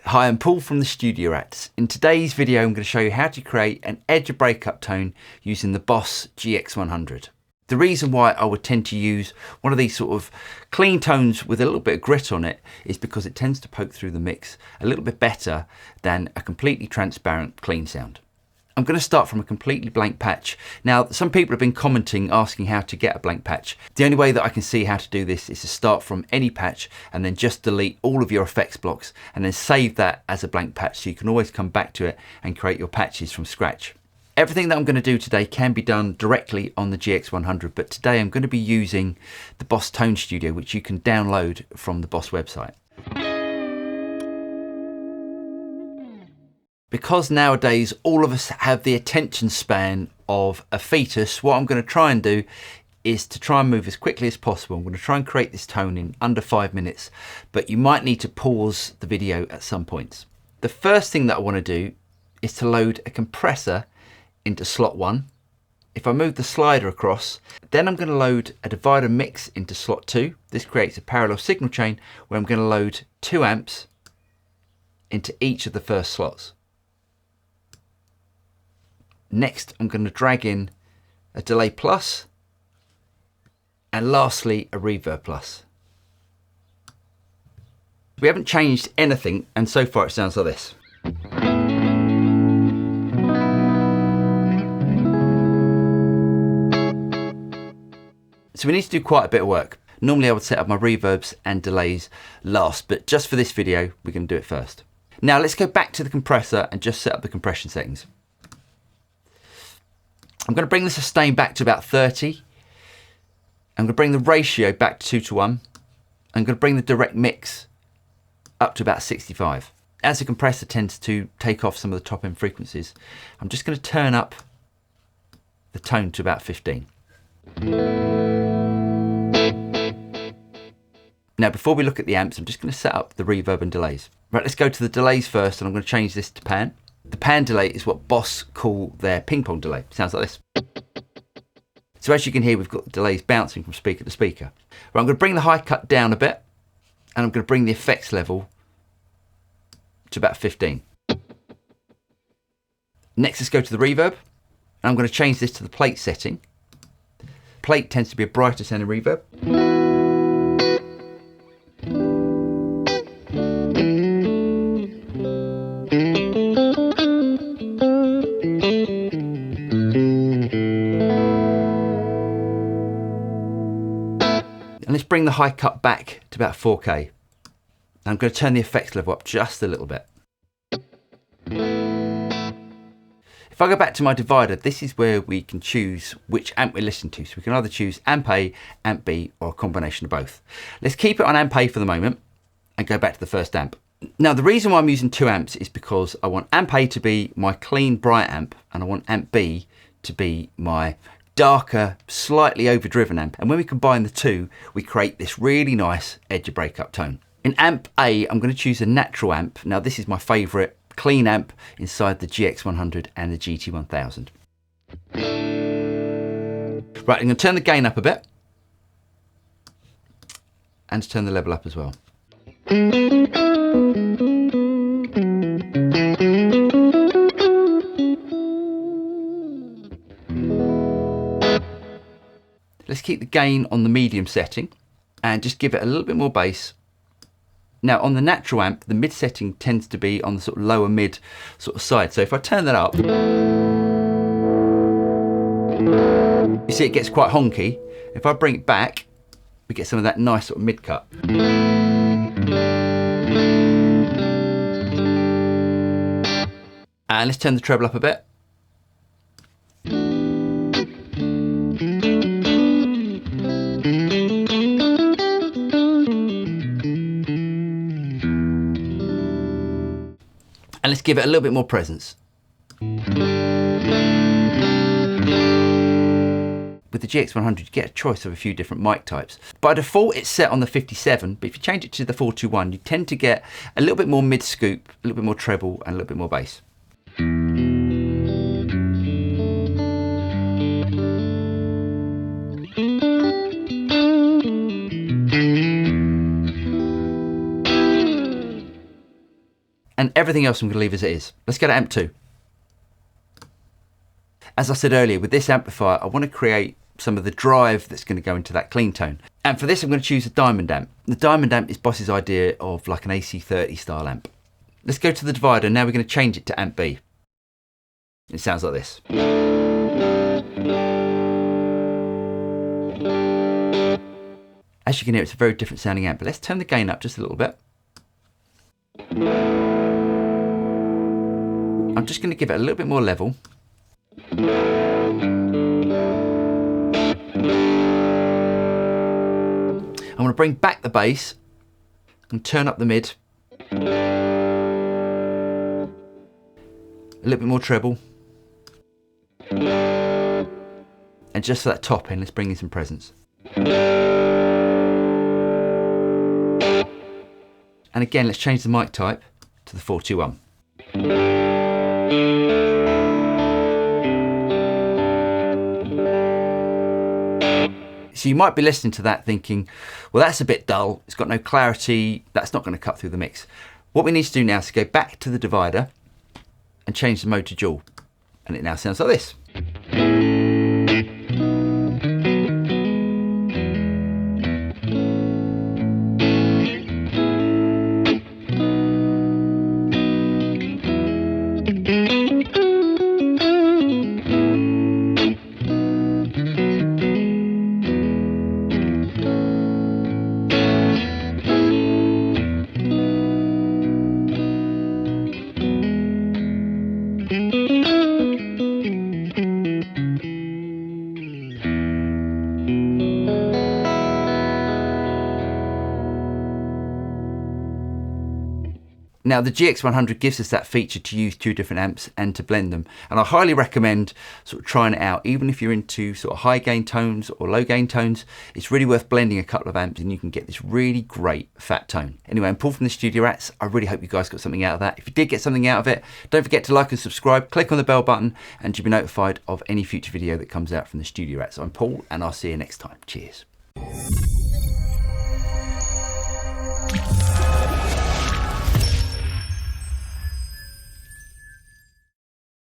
Hi, I'm Paul from the Studio Rats. In today's video, I'm going to show you how to create an edge of breakup tone using the Boss GX-100. The reason why I would tend to use one of these sort of clean tones with a little bit of grit on it is because it tends to poke through the mix a little bit better than a completely transparent clean sound. I'm going to start from a completely blank patch. Now, some people have been commenting asking how to get a blank patch. The only way that I can see how to do this is to start from any patch and then just delete all of your effects blocks and then save that as a blank patch so you can always come back to it and create your patches from scratch. Everything that I'm going to do today can be done directly on the GX100, but today I'm going to be using the Boss Tone Studio, which you can download from the Boss website. Because nowadays all of us have the attention span of a fetus, what I'm going to try and do is to try and move as quickly as possible. I'm going to try and create this tone in under 5 minutes, but you might need to pause the video at some points. The first thing that I want to do is to load a compressor into slot 1. If I move the slider across, then I'm going to load a divider mix into slot 2. This creates a parallel signal chain where I'm going to load 2 amps into each of the first slots. Next, I'm going to drag in a delay plus, and lastly, a reverb plus. We haven't changed anything, and so far it sounds like this. So we need to do quite a bit of work. Normally I would set up my reverbs and delays last, but just for this video, we're going to do it first. Now let's go back to the compressor and just set up the compression settings. I'm going to bring the sustain back to about 30. I'm going to bring the ratio back to 2:1. I'm going to bring the direct mix up to about 65. As the compressor tends to take off some of the top end frequencies, I'm just going to turn up the tone to about 15. Now before we look at the amps, I'm just going to set up the reverb and delays. Right, let's go to the delays first, and I'm going to change this to pan. The pan delay is what Boss call their ping pong delay. Sounds like this. So as you can hear, we've got the delays bouncing from speaker to speaker. Right, I'm going to bring the high cut down a bit, and I'm going to bring the effects level to about 15. Next, let's go to the reverb, and I'm going to change this to the plate setting. Plate tends to be a brighter sounding reverb. And let's bring the high cut back to about 4K. I'm going to turn the effects level up just a little bit. If I go back to my divider, this is where we can choose which amp we listen to. So we can either choose amp A, amp B, or a combination of both. Let's keep it on amp A for the moment and go back to the first amp. Now the reason why I'm using 2 amps is because I want amp A to be my clean bright amp, and I want amp B to be my darker, slightly overdriven amp. And when we combine the two, we create this really nice edge of breakup tone. In amp A, I'm going to choose a natural amp. Now this is my favorite clean amp inside the GX100 and the GT1000. Right, I'm going to turn the gain up a bit and turn the level up as well. Let's keep the gain on the medium setting and just give it a little bit more bass. Now on the natural amp, the mid setting tends to be on the sort of lower mid sort of side. So if I turn that up, you see it gets quite honky. If I bring it back, we get some of that nice sort of mid cut. And let's turn the treble up a bit. And let's give it a little bit more presence. With the GX100, you get a choice of a few different mic types. By default, it's set on the 57, but if you change it to the 421, you tend to get a little bit more mid scoop, a little bit more treble, and a little bit more bass. and everything else I'm going to leave as it is. Let's go to amp 2. As I said earlier, with this amplifier, I want to create some of the drive that's going to go into that clean tone. And for this, I'm going to choose a diamond amp. The diamond amp is Boss's idea of like an AC30 style amp. Let's go to the divider. Now we're going to change it to amp B. It sounds like this. As you can hear, it's a very different sounding amp, but let's turn the gain up just a little bit. I'm just going to give it a little bit more level. I want to bring back the bass and turn up the mid. A little bit more treble. And just for that top end, let's bring in some presence. And again, let's change the mic type to the 421. So you might be listening to that thinking, well, that's a bit dull. It's got no clarity. That's not going to cut through the mix. What we need to do now is to go back to the divider and change the mode to dual. And it now sounds like this. Now the GX-100 gives us that feature to use 2 different amps and to blend them. And I highly recommend sort of trying it out. Even if you're into sort of high gain tones or low gain tones, it's really worth blending a couple of amps and you can get this really great fat tone. Anyway, I'm Paul from the Studio Rats. I really hope you guys got something out of that. If you did get something out of it, don't forget to like and subscribe, click on the bell button and you'll be notified of any future video that comes out from the Studio Rats. I'm Paul and I'll see you next time. Cheers.